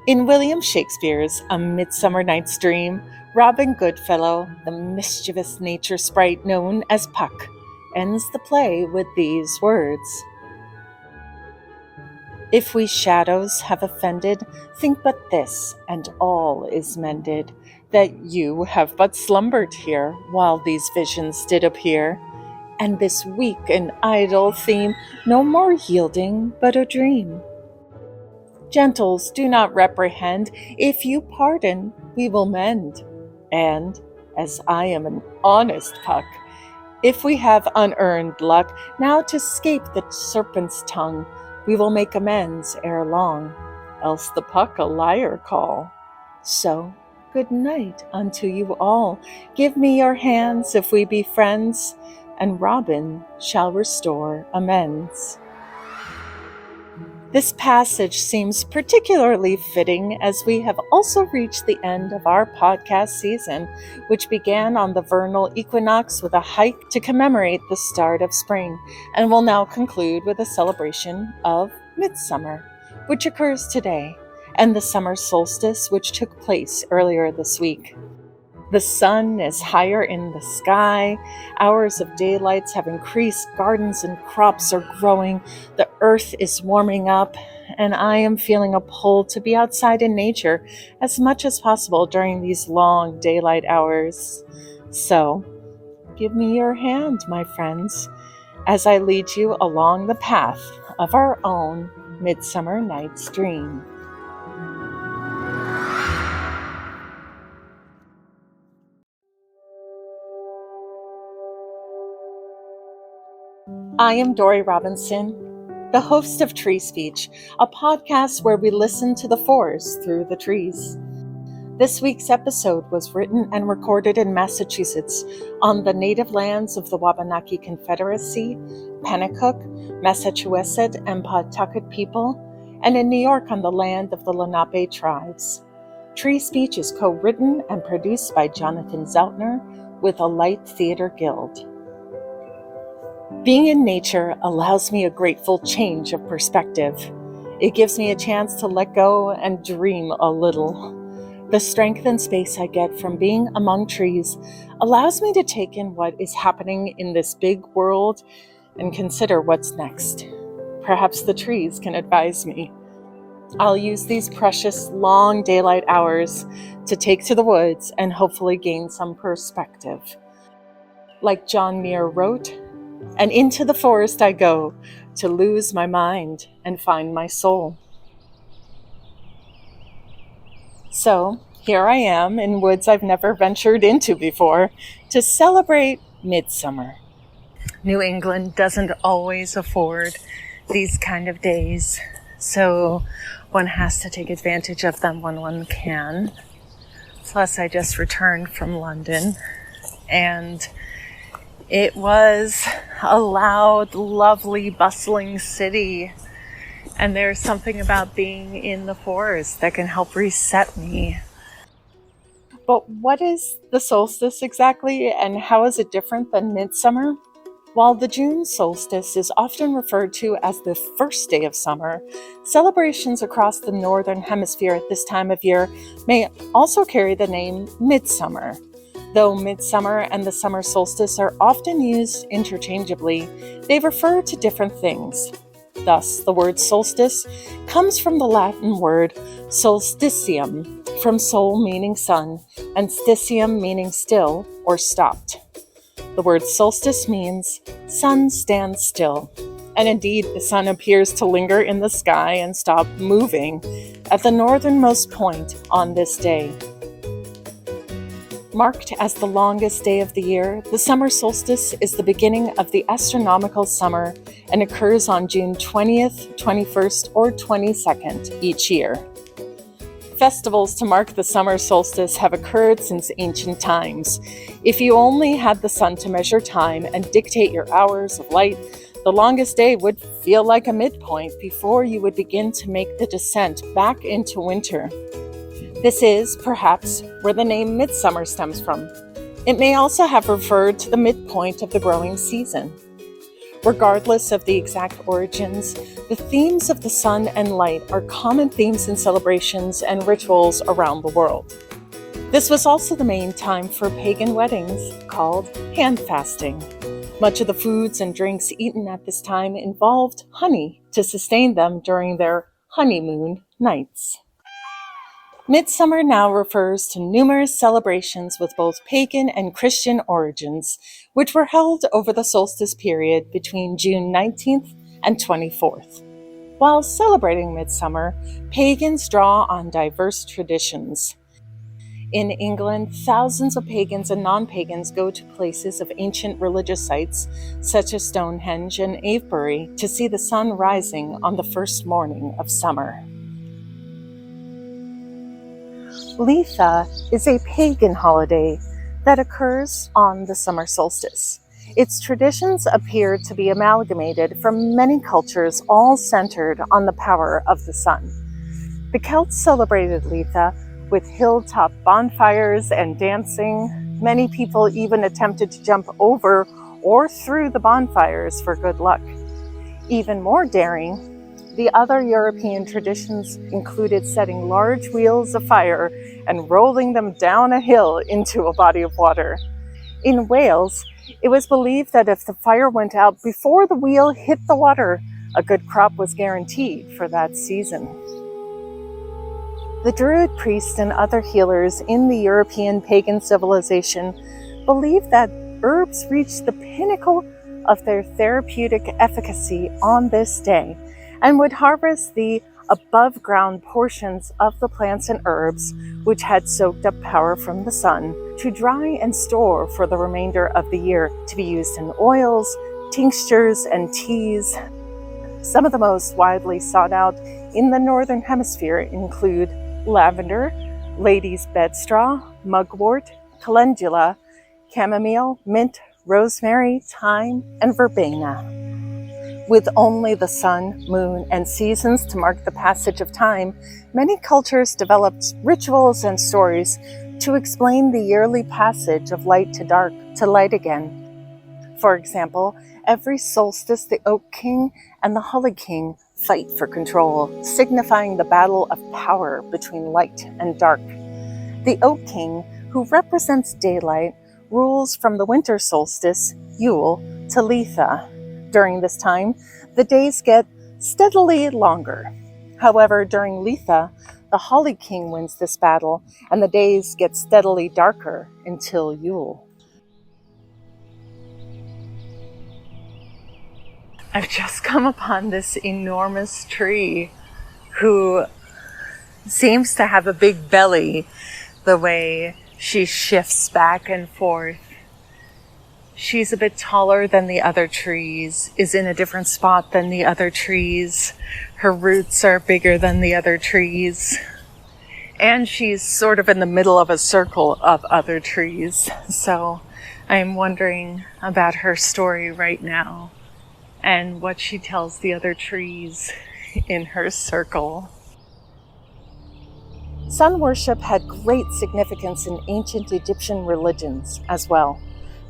In William Shakespeare's A Midsummer Night's Dream, Robin Goodfellow, the mischievous nature sprite known as Puck, ends the play with these words: "If we shadows have offended, think but this, and all is mended, that you have but slumbered here, while these visions did appear, and this weak and idle theme no more yielding but a dream. Gentles, do not reprehend, if you pardon, we will mend. And, as I am an honest Puck, if we have unearned luck, now to scape the serpent's tongue, we will make amends ere long, else the Puck a liar call. So, good night unto you all. Give me your hands if we be friends, and Robin shall restore amends." This passage seems particularly fitting as we have also reached the end of our podcast season, which began on the vernal equinox with a hike to commemorate the start of spring, and will now conclude with a celebration of Midsummer, which occurs today, and the summer solstice, which took place earlier this week. The sun is higher in the sky, hours of daylights have increased, gardens and crops are growing, the earth is warming up, and I am feeling a pull to be outside in nature as much as possible during these long daylight hours. So, give me your hand, my friends, as I lead you along the path of our own Midsummer Night's Dream. I am Dory Robinson, the host of Tree Speech, a podcast where we listen to the forest through the trees. This week's episode was written and recorded in Massachusetts on the native lands of the Wabanaki Confederacy, Pennacook, Massachusett, and Pawtucket people, and in New York on the land of the Lenapee tribes. Tree Speech is co-written and produced by Jonathan Zautner with a Light Theater Guild. Being in nature allows me a grateful change of perspective. It gives me a chance to let go and dream a little. The strength and space I get from being among trees allows me to take in what is happening in this big world and consider what's next. Perhaps the trees can advise me. I'll use these precious long daylight hours to take to the woods and hopefully gain some perspective. Like John Muir wrote, "And into the forest I go, to lose my mind and find my soul." So, here I am in woods I've never ventured into before to celebrate Midsummer. New England doesn't always afford these kind of days, so one has to take advantage of them when one can. Plus, I just returned from London, and it was a loud, lovely, bustling city, and there's something about being in the forest that can help reset me. But what is the solstice exactly, and how is it different than midsummer? While the June solstice is often referred to as the first day of summer, celebrations across the northern hemisphere at this time of year may also carry the name midsummer. Though midsummer and the summer solstice are often used interchangeably, they refer to different things. Thus, the word solstice comes from the Latin word solstitium, from sol meaning sun, and stitium meaning still or stopped. The word solstice means sun stands still, and indeed the sun appears to linger in the sky and stop moving at the northernmost point on this day. Marked as the longest day of the year, the summer solstice is the beginning of the astronomical summer and occurs on June 20th, 21st, or 22nd each year. Festivals to mark the summer solstice have occurred since ancient times. If you only had the sun to measure time and dictate your hours of light, the longest day would feel like a midpoint before you would begin to make the descent back into winter. This is, perhaps, where the name midsummer stems from. It may also have referred to the midpoint of the growing season. Regardless of the exact origins, the themes of the sun and light are common themes in celebrations and rituals around the world. This was also the main time for pagan weddings, called hand fasting. Much of the foods and drinks eaten at this time involved honey to sustain them during their honeymoon nights. Midsummer now refers to numerous celebrations with both pagan and Christian origins, which were held over the solstice period between June 19th and 24th. While celebrating Midsummer, pagans draw on diverse traditions. In England, thousands of pagans and non-pagans go to places of ancient religious sites, such as Stonehenge and Avebury, to see the sun rising on the first morning of summer. Litha is a pagan holiday that occurs on the summer solstice. Its traditions appear to be amalgamated from many cultures, all centered on the power of the sun. The Celts celebrated Litha with hilltop bonfires and dancing. Many people even attempted to jump over or through the bonfires for good luck. Even more daring, the other European traditions included setting large wheels of fire and rolling them down a hill into a body of water. In Wales, it was believed that if the fire went out before the wheel hit the water, a good crop was guaranteed for that season. The Druid priests and other healers in the European pagan civilization believed that herbs reached the pinnacle of their therapeutic efficacy on this day and would harvest the above-ground portions of the plants and herbs which had soaked up power from the sun to dry and store for the remainder of the year to be used in oils, tinctures, and teas. Some of the most widely sought out in the Northern Hemisphere include lavender, lady's bedstraw, mugwort, calendula, chamomile, mint, rosemary, thyme, and verbena. With only the sun, moon, and seasons to mark the passage of time, many cultures developed rituals and stories to explain the yearly passage of light to dark to light again. For example, every solstice the Oak King and the Holly King fight for control, signifying the battle of power between light and dark. The Oak King, who represents daylight, rules from the winter solstice, Yule, to Litha. During this time, the days get steadily longer. However, during Litha, the Holly King wins this battle, and the days get steadily darker until Yule. I've just come upon this enormous tree who seems to have a big belly the way she shifts back and forth. She's a bit taller than the other trees, is in a different spot than the other trees. Her roots are bigger than the other trees. And she's sort of in the middle of a circle of other trees. So I'm wondering about her story right now and what she tells the other trees in her circle. Sun worship had great significance in ancient Egyptian religions as well.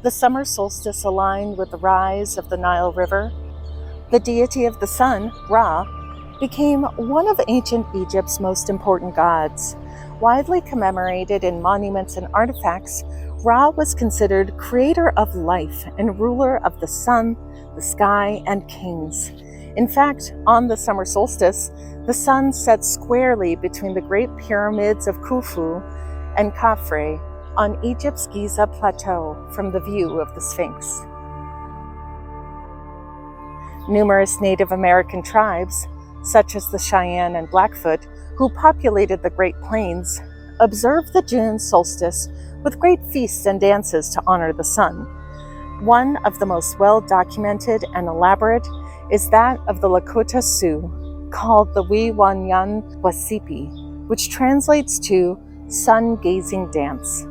The summer solstice aligned with the rise of the Nile River. The deity of the sun, Ra, became one of ancient Egypt's most important gods. Widely commemorated in monuments and artifacts, Ra was considered creator of life and ruler of the sun, the sky, and kings. In fact, on the summer solstice, the sun sets squarely between the Great Pyramids of Khufu and Khafre on Egypt's Giza Plateau from the view of the Sphinx. Numerous Native American tribes, such as the Cheyenne and Blackfoot, who populated the Great Plains, observed the June solstice with great feasts and dances to honor the sun. One of the most well-documented and elaborate is that of the Lakota Sioux, called the Wiwanyan Wasipi, which translates to sun-gazing dance.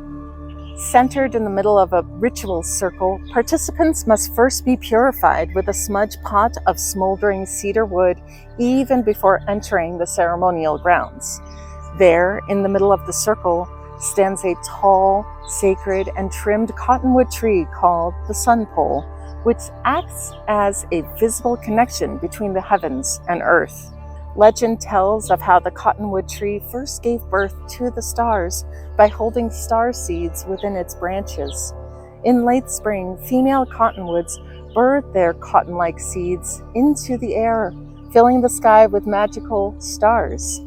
Centered in the middle of a ritual circle, participants must first be purified with a smudge pot of smoldering cedar wood even before entering the ceremonial grounds. There, in the middle of the circle, stands a tall, sacred, and trimmed cottonwood tree called the sun pole, which acts as a visible connection between the heavens and earth. Legend tells of how the cottonwood tree first gave birth to the stars by holding star seeds within its branches. In late spring, female cottonwoods bird their cotton-like seeds into the air, filling the sky with magical stars.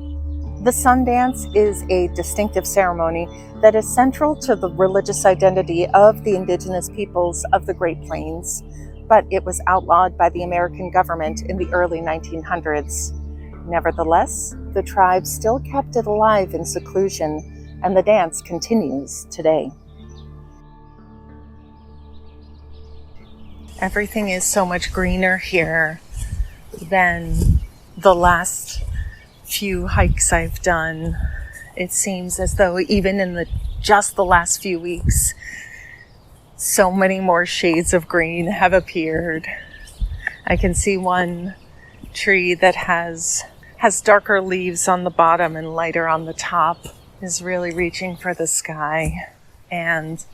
The sun dance is a distinctive ceremony that is central to the religious identity of the indigenous peoples of the Great Plains, but it was outlawed by the American government in the early 1900s. Nevertheless, the tribe still kept it alive in seclusion, and the dance continues today. Everything is so much greener here than the last few hikes I've done. It seems as though even in just the last few weeks, so many more shades of green have appeared. I can see one tree that has darker leaves on the bottom and lighter on the top, is really reaching for the sky. And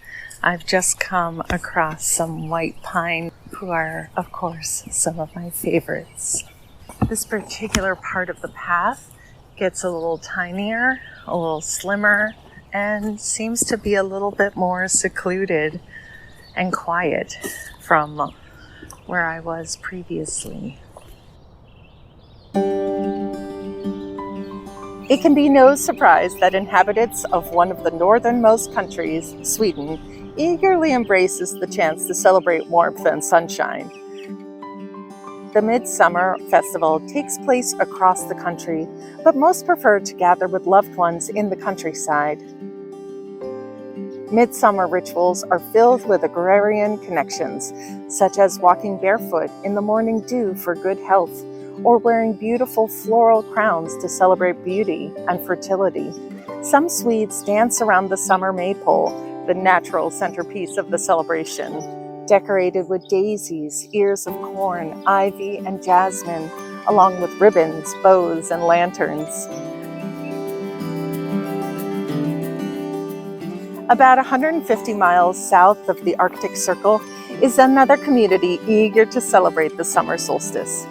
I've just come across some white pine, who are, of course, some of my favorites. This particular part of the path gets a little tinier, a little slimmer, and seems to be a little bit more secluded and quiet from where I was previously. It can be no surprise that inhabitants of one of the northernmost countries, Sweden, eagerly embraces the chance to celebrate warmth and sunshine. The Midsummer festival takes place across the country, but most prefer to gather with loved ones in the countryside. Midsummer rituals are filled with agrarian connections, such as walking barefoot in the morning dew for good health, or wearing beautiful floral crowns to celebrate beauty and fertility. Some Swedes dance around the summer maypole, the natural centerpiece of the celebration, decorated with daisies, ears of corn, ivy, and jasmine, along with ribbons, bows, and lanterns. About 150 miles south of the Arctic Circle is another community eager to celebrate the summer solstice.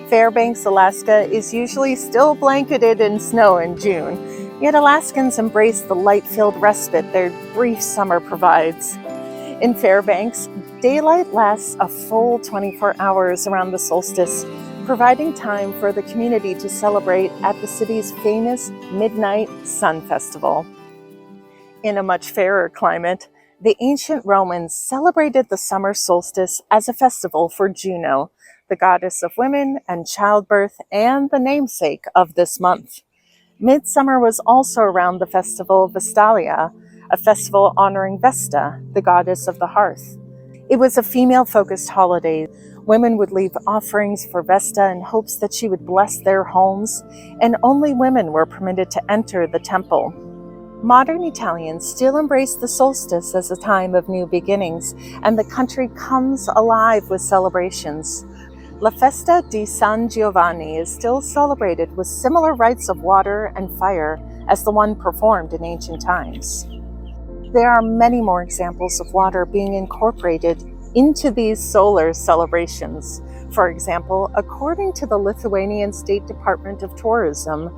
Fairbanks, Alaska is usually still blanketed in snow in June, yet Alaskans embrace the light-filled respite their brief summer provides. In Fairbanks, daylight lasts a full 24 hours around the solstice, providing time for the community to celebrate at the city's famous Midnight Sun Festival. In a much fairer climate, the ancient Romans celebrated the summer solstice as a festival for Juno, the goddess of women and childbirth and the namesake of this month. Midsummer was also around the festival Vestalia, a festival honoring Vesta, the goddess of the hearth. It was a female-focused holiday. Women would leave offerings for Vesta in hopes that she would bless their homes, and only women were permitted to enter the temple. Modern Italians still embrace the solstice as a time of new beginnings, and the country comes alive with celebrations. La Festa di San Giovanni is still celebrated with similar rites of water and fire as the one performed in ancient times. There are many more examples of water being incorporated into these solar celebrations. For example, according to the Lithuanian State Department of Tourism,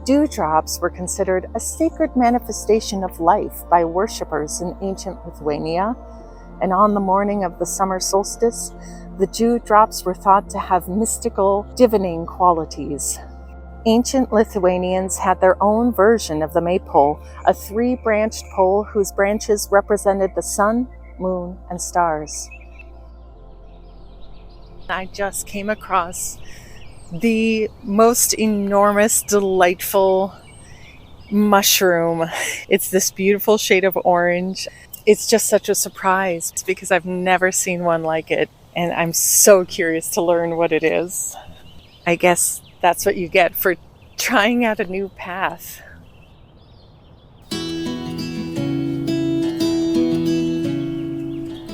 dewdrops were considered a sacred manifestation of life by worshippers in ancient Lithuania, and on the morning of the summer solstice, the dewdrops were thought to have mystical, divining qualities. Ancient Lithuanians had their own version of the maypole, a three-branched pole whose branches represented the sun, moon, and stars. I just came across the most enormous, delightful mushroom. It's this beautiful shade of orange. It's just such a surprise because I've never seen one like it, and I'm so curious to learn what it is. I guess that's what you get for trying out a new path.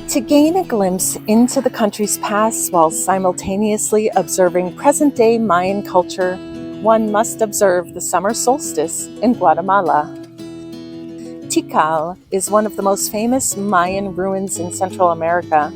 To gain a glimpse into the country's past while simultaneously observing present-day Mayan culture, one must observe the summer solstice in Guatemala. Tikal is one of the most famous Mayan ruins in Central America,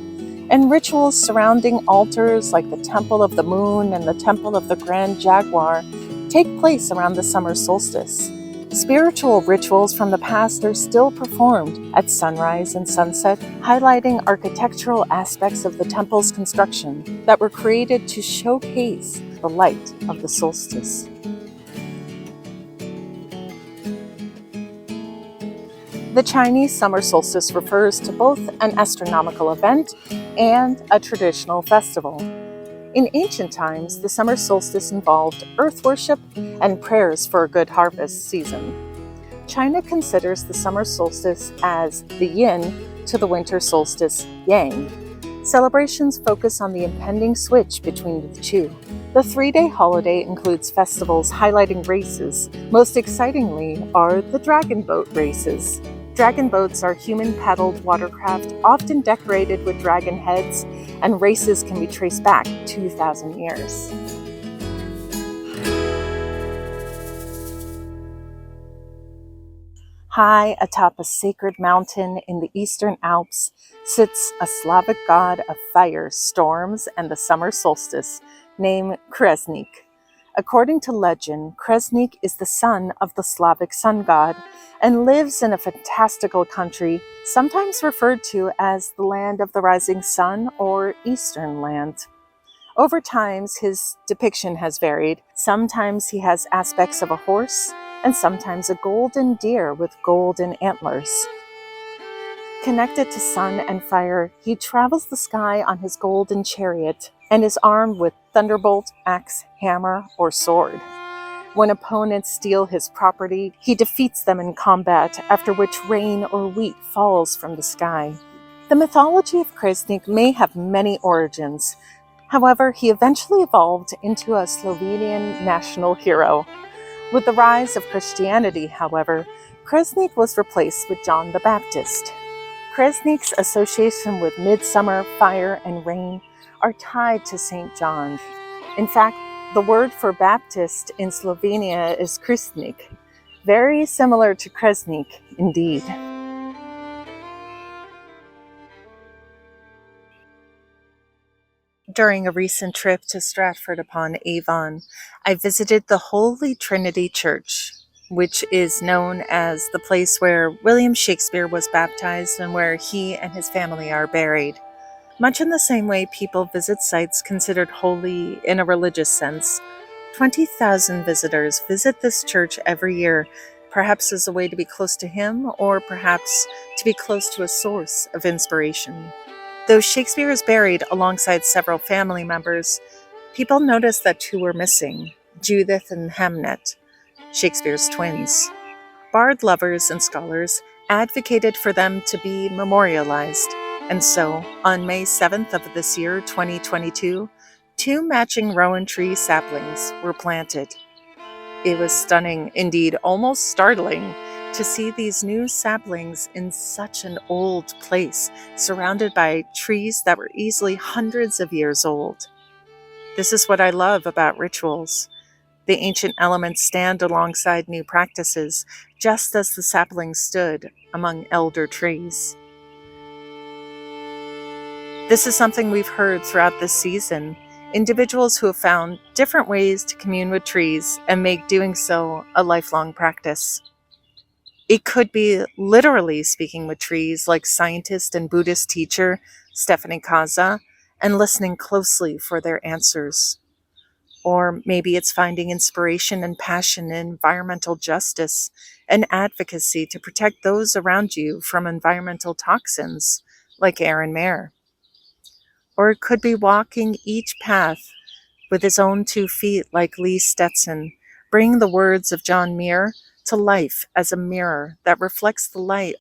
and rituals surrounding altars like the Temple of the Moon and the Temple of the Grand Jaguar take place around the summer solstice. Spiritual rituals from the past are still performed at sunrise and sunset, highlighting architectural aspects of the temple's construction that were created to showcase the light of the solstice. The Chinese summer solstice refers to both an astronomical event and a traditional festival. In ancient times, the summer solstice involved earth worship and prayers for a good harvest season. China considers the summer solstice as the yin to the winter solstice, yang. Celebrations focus on the impending switch between the two. The 3-day holiday includes festivals highlighting races. Most excitingly are the dragon boat races. Dragon boats are human-paddled watercraft, often decorated with dragon heads, and races can be traced back 2,000 years. High atop a sacred mountain in the eastern Alps sits a Slavic god of fire, storms, and the summer solstice, named Kresnik. According to legend, Kresnik is the son of the Slavic sun god and lives in a fantastical country, sometimes referred to as the land of the rising sun or Eastern land. Over time, his depiction has varied. Sometimes he has aspects of a horse, and sometimes a golden deer with golden antlers. Connected to sun and fire, he travels the sky on his golden chariot and is armed with thunderbolt, axe, hammer, or sword. When opponents steal his property, he defeats them in combat, after which rain or wheat falls from the sky. The mythology of Kresnik may have many origins. However, he eventually evolved into a Slovenian national hero. With the rise of Christianity, however, Kresnik was replaced with John the Baptist. Kresnik's association with midsummer, fire, and rain are tied to St. John. In fact, the word for Baptist in Slovenia is Krstnik, very similar to Kresnik indeed. During a recent trip to Stratford-upon-Avon, I visited the Holy Trinity Church, which is known as the place where William Shakespeare was baptized and where he and his family are buried. Much in the same way people visit sites considered holy in a religious sense, 20,000 visitors visit this church every year, perhaps as a way to be close to him or perhaps to be close to a source of inspiration. Though Shakespeare is buried alongside several family members, people notice that two were missing, Judith and Hamnet, Shakespeare's twins. Bard lovers and scholars advocated for them to be memorialized, and so, on May 7th of this year, 2022, 2 matching rowan tree saplings were planted. It was stunning, indeed almost startling, to see these new saplings in such an old place, surrounded by trees that were easily hundreds of years old. This is what I love about rituals. The ancient elements stand alongside new practices, just as the saplings stood among elder trees. This is something we've heard throughout this season. Individuals who have found different ways to commune with trees and make doing so a lifelong practice. It could be literally speaking with trees, like scientist and Buddhist teacher Stephanie Kaza, and listening closely for their answers. Or maybe it's finding inspiration and passion in environmental justice and advocacy to protect those around you from environmental toxins, like Aaron Mayer. Or it could be walking each path with his own 2 feet, like Lee Stetson, bringing the words of John Muir to life as a mirror that reflects the light,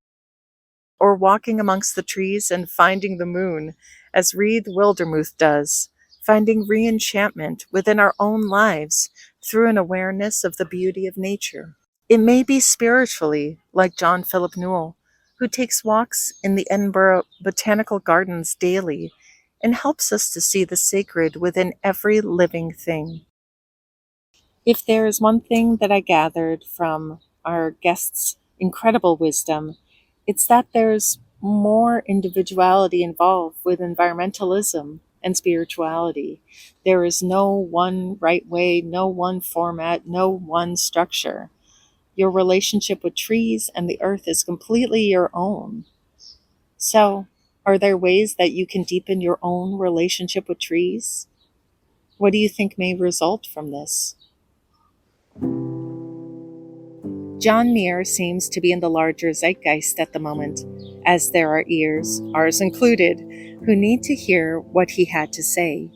or walking amongst the trees and finding the moon, as Reed Wildermuth does, finding re-enchantment within our own lives through an awareness of the beauty of nature. It may be spiritually, like John Philip Newell, who takes walks in the Edinburgh Botanical Gardens daily and helps us to see the sacred within every living thing. If there is one thing that I gathered from our guests' incredible wisdom, it's that there's more individuality involved with environmentalism and spirituality. There is no one right way, no one format, no one structure. Your relationship with trees and the earth is completely your own. So, are there ways that you can deepen your own relationship with trees? What do you think may result from this? John Muir seems to be in the larger zeitgeist at the moment, as there are ears, ours included, who need to hear what he had to say.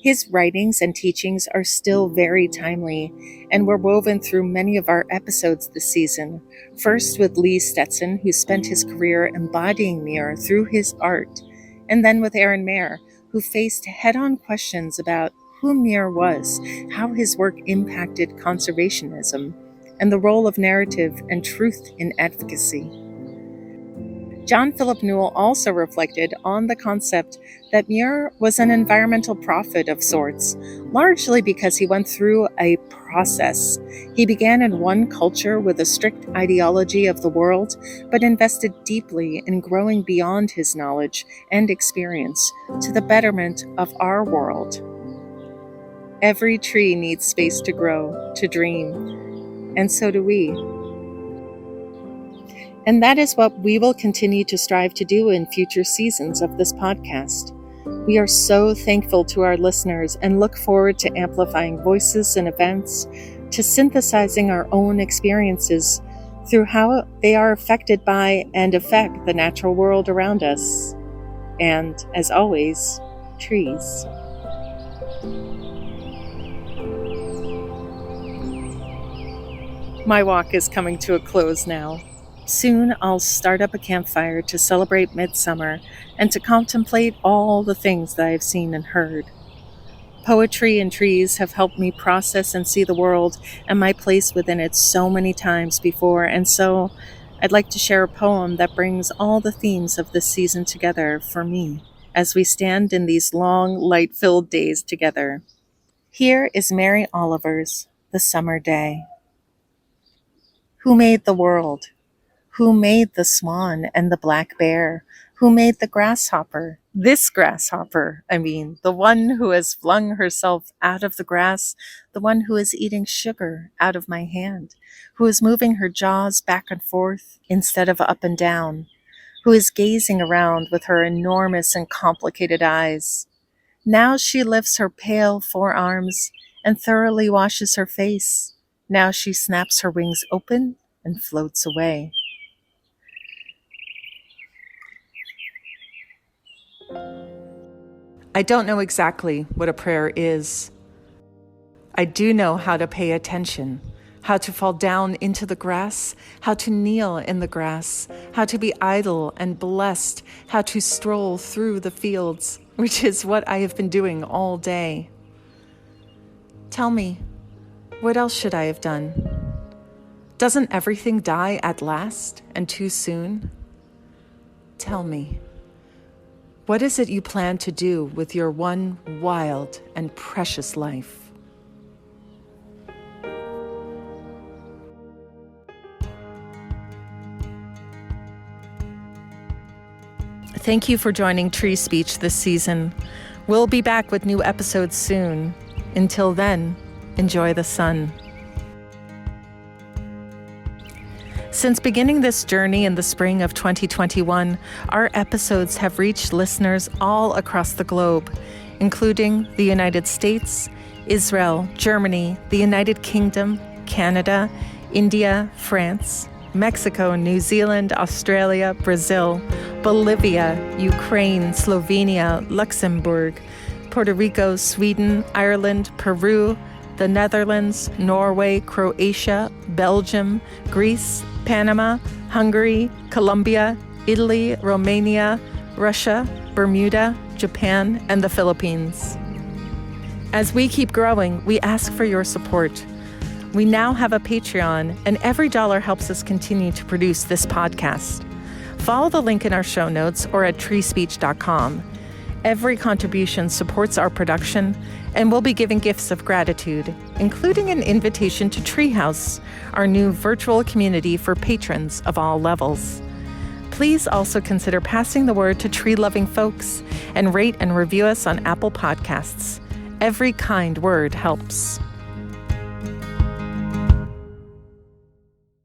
His writings and teachings are still very timely and were woven through many of our episodes this season, first with Lee Stetson, who spent his career embodying Muir through his art, and then with Aaron Mayer, who faced head-on questions about who Muir was, how his work impacted conservationism, and the role of narrative and truth in advocacy. John Philip Newell also reflected on the concept that Muir was an environmental prophet of sorts, largely because he went through a process. He began in one culture with a strict ideology of the world, but invested deeply in growing beyond his knowledge and experience to the betterment of our world. Every tree needs space to grow, to dream, and so do we. And that is what we will continue to strive to do in future seasons of this podcast. We are so thankful to our listeners and look forward to amplifying voices and events, to synthesizing our own experiences through how they are affected by and affect the natural world around us. And, as always, trees. My walk is coming to a close now. Soon I'll start up a campfire to celebrate Midsummer and to contemplate all the things that I've seen and heard. Poetry and trees have helped me process and see the world and my place within it so many times before, and so I'd like to share a poem that brings all the themes of this season together for me as we stand in these long, light-filled days together. Here is Mary Oliver's The Summer Day. Who made the world? Who made the swan and the black bear? Who made the grasshopper? This grasshopper, the one who has flung herself out of the grass, the one who is eating sugar out of my hand, who is moving her jaws back and forth instead of up and down, who is gazing around with her enormous and complicated eyes. Now she lifts her pale forearms and thoroughly washes her face. Now she snaps her wings open and floats away. I don't know exactly what a prayer is. I do know how to pay attention, how to fall down into the grass, how to kneel in the grass, how to be idle and blessed, how to stroll through the fields, which is what I have been doing all day. Tell me, what else should I have done? Doesn't everything die at last and too soon? Tell me. What is it you plan to do with your one wild and precious life? Thank you for joining Tree Speech this season. We'll be back with new episodes soon. Until then, enjoy the sun. Since beginning this journey in the spring of 2021, our episodes have reached listeners all across the globe, including the United States, Israel, Germany, the United Kingdom, Canada, India, France, Mexico, New Zealand, Australia, Brazil, Bolivia, Ukraine, Slovenia, Luxembourg, Puerto Rico, Sweden, Ireland, Peru, the Netherlands, Norway, Croatia, Belgium, Greece, Panama, Hungary, Colombia, Italy, Romania, Russia, Bermuda, Japan, and the Philippines. As we keep growing, we ask for your support. We now have a Patreon, and every dollar helps us continue to produce this podcast. Follow the link in our show notes or at treespeech.com. Every contribution supports our production, and we'll be giving gifts of gratitude, including an invitation to Treehouse, our new virtual community for patrons of all levels. Please also consider passing the word to tree-loving folks and rate and review us on Apple Podcasts. Every kind word helps.